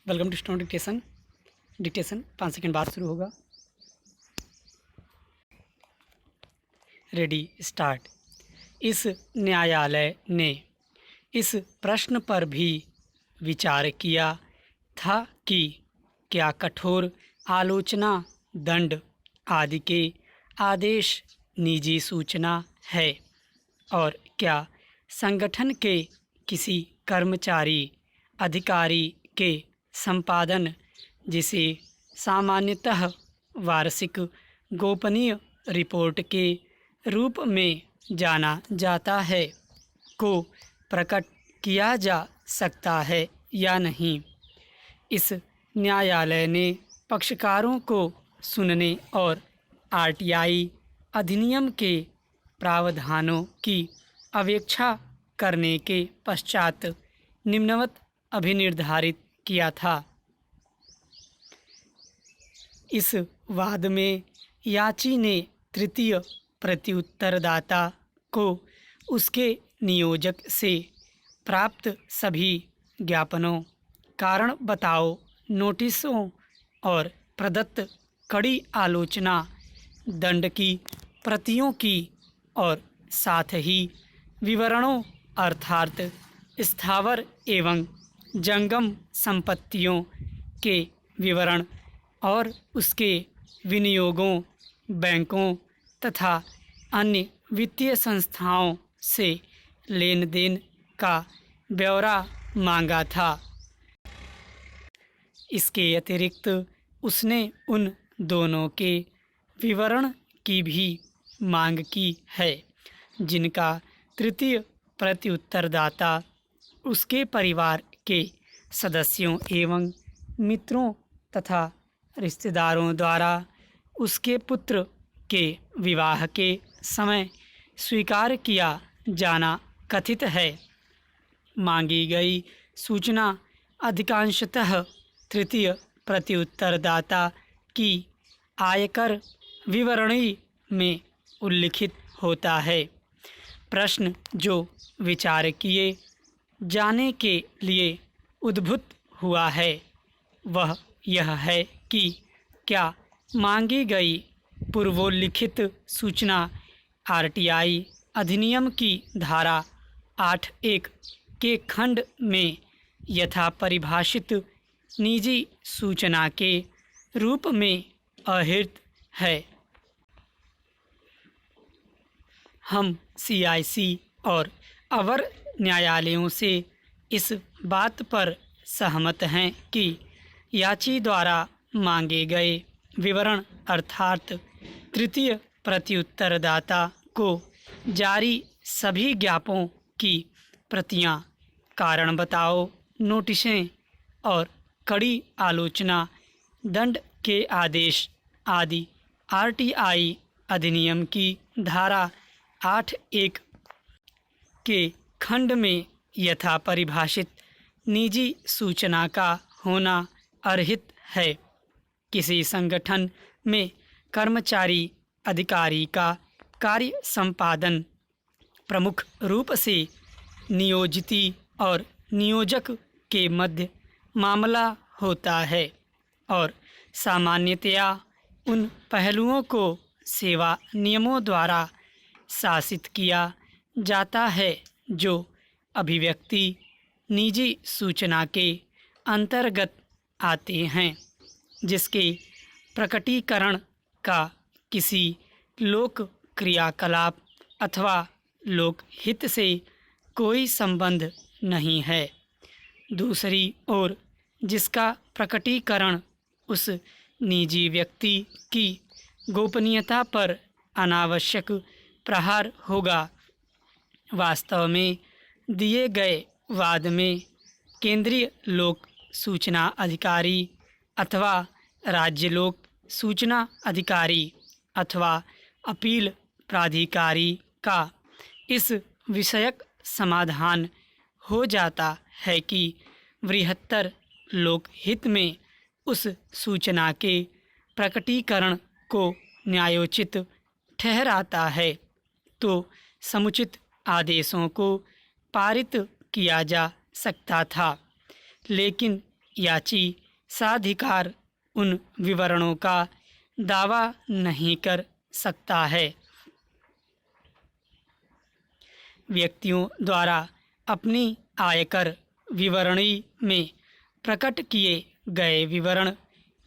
Welcome to student dictation 5 second बाद शुरू होगा। Ready start. इस न्यायालय ने इस प्रश्न पर भी विचार किया था कि क्या कठोर आलोचना, दंड आदि के आदेश निजी सूचना है और क्या संगठन के किसी कर्मचारी, अधिकारी के संपादन, जिसे सामान्यतः वार्षिक गोपनीय रिपोर्ट के रूप में जाना जाता है, को प्रकट किया जा सकता है या नहीं। इस न्यायालय ने पक्षकारों को सुनने और आरटीआई अधिनियम के प्रावधानों की अवेक्षा करने के पश्चात निम्नवत अभिनिर्धारित किया था। इस वाद में याची ने तृतीय प्रत्युत्तरदाता को उसके नियोजक से प्राप्त सभी ज्ञापनों, कारण बताओ नोटिसों और प्रदत्त कड़ी आलोचना दंड की प्रतियों की और साथ ही विवरणों अर्थात स्थावर एवं जंगम संपत्तियों के विवरण और उसके विनियोगों, बैंकों तथा अन्य वित्तीय संस्थाओं से लेन देन का ब्यौरा मांगा था। इसके अतिरिक्त उसने उन दोनों के विवरण की भी मांग की है जिनका तृतीय प्रत्युत्तरदाता उसके परिवार के सदस्यों एवं मित्रों तथा रिश्तेदारों द्वारा उसके पुत्र के विवाह के समय स्वीकार किया जाना कथित है। मांगी गई सूचना अधिकांशतः तृतीय प्रत्युत्तरदाता की आयकर विवरणी में उल्लिखित होता है। प्रश्न जो विचार किए जाने के लिए उद्भूत हुआ है वह यह है कि क्या मांगी गई पूर्वोल्लिखित सूचना आरटीआई अधिनियम की धारा 8(1) के खंड में यथा परिभाषित निजी सूचना के रूप में अहित है। हम सीआईसी और अवर न्यायालयों से इस बात पर सहमत हैं कि याची द्वारा मांगे गए विवरण अर्थात तृतीय प्रत्युत्तरदाता को जारी सभी ज्ञापनों की प्रतियां, कारण बताओ नोटिसें और कड़ी आलोचना दंड के आदेश आदि आरटीआई अधिनियम की धारा 8(1) के खंड में यथा परिभाषित निजी सूचना का होना अर्हित है। किसी संगठन में कर्मचारी, अधिकारी का कार्य संपादन प्रमुख रूप से नियोजिती और नियोजक के मध्य मामला होता है और सामान्यतया उन पहलुओं को सेवा नियमों द्वारा शासित किया जाता है जो अभिव्यक्ति निजी सूचना के अंतर्गत आते हैं, जिसके प्रकटीकरण का किसी लोक क्रियाकलाप अथवा लोक हित से कोई संबंध नहीं है। दूसरी ओर जिसका प्रकटीकरण उस निजी व्यक्ति की गोपनीयता पर अनावश्यक प्रहार होगा। वास्तव में दिए गए वाद में केंद्रीय लोक सूचना अधिकारी अथवा राज्य लोक सूचना अधिकारी अथवा अपील प्राधिकारी का इस विषयक समाधान हो जाता है कि बृहत्तर लोक हित में उस सूचना के प्रकटीकरण को न्यायोचित ठहराता है तो समुचित आदेशों को पारित किया जा सकता था। लेकिन याची साधिकार उन विवरणों का दावा नहीं कर सकता है। व्यक्तियों द्वारा अपनी आयकर विवरणी में प्रकट किए गए विवरण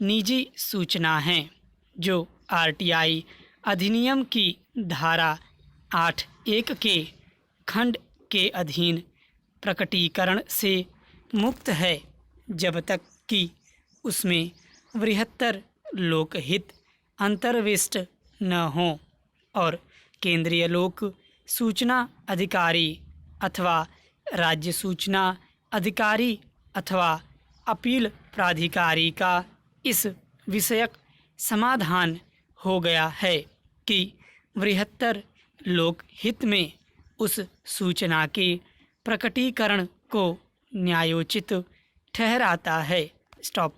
निजी सूचना हैं जो आरटीआई अधिनियम की धारा 8(1) के खंड के अधीन प्रकटीकरण से मुक्त है जब तक कि उसमें बृहत्तर लोकहित अंतर्विष्ट न हो और केंद्रीय लोक सूचना अधिकारी अथवा राज्य सूचना अधिकारी अथवा अपील प्राधिकारी का इस विषयक समाधान हो गया है कि बृहत्तर लोकहित में उस सूचना के प्रकटीकरण को न्यायोचित ठहराता है। स्टॉप।